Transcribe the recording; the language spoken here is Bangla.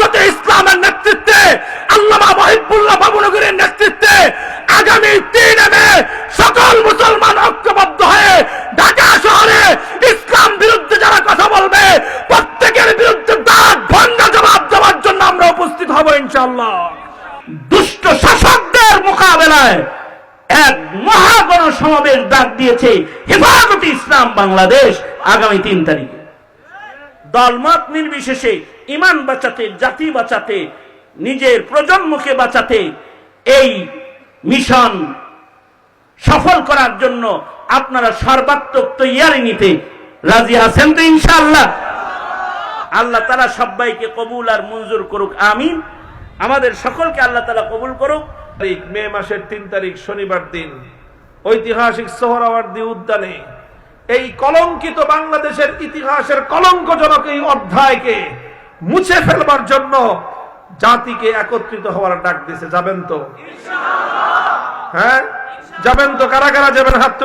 হেফাজতে ইসলামের নেতৃত্বে, আল্লামা মহিবুল্লাহ বাবুনগরের নেতৃত্বে আগামী 3 মে সকল মুসলমান ঐক্যবদ্ধ হয়ে ঢাকা শহরে ইসলাম বিরুদ্ধে যারা কথা বলবে প্রত্যেকের বিরুদ্ধে দাঁত ভাঙা জবাব দেওয়ার জন্য আমরা উপস্থিত হব ইনশাআল্লাহ। দুষ্ট শাসকদের মোকাবেলায় এক মহাগণ সমাবেশ ডাক দিয়েছে হেফাজতে ইসলাম বাংলাদেশ আগামী 3 তারিখে। দলমত নির্বিশেষে ঈমান বাঁচাতে, জাতি বাঁচাতে, নিজের প্রজন্মকে বাঁচাতে এই মিশন সফল করার জন্য আপনারা সর্বাত্মক তৈয়ারি নিতে রাজি আছেন তো ইনশাআল্লাহ? আল্লাহ তাআলা সবাইকে কবুল আর মঞ্জুর করুক, আমিন। আমাদের সকলকে আল্লাহ তাআলা কবুল করুক। মে মাসের 3 তারিখ শনিবার দিন ঐতিহাসিক সোহরাওয়ার্দী উদ্যানে এই কলঙ্কিত বাংলাদেশের ইতিহাসের কলঙ্কজনক এই অধ্যায়কে মুছে ফেলবার জন্য জাতিকে একত্রিত হওয়ার ডাক দিয়েছে। যাবেন তো? হ্যাঁ, যাবেন তো? কারা কারা যাবেন হাত তুলে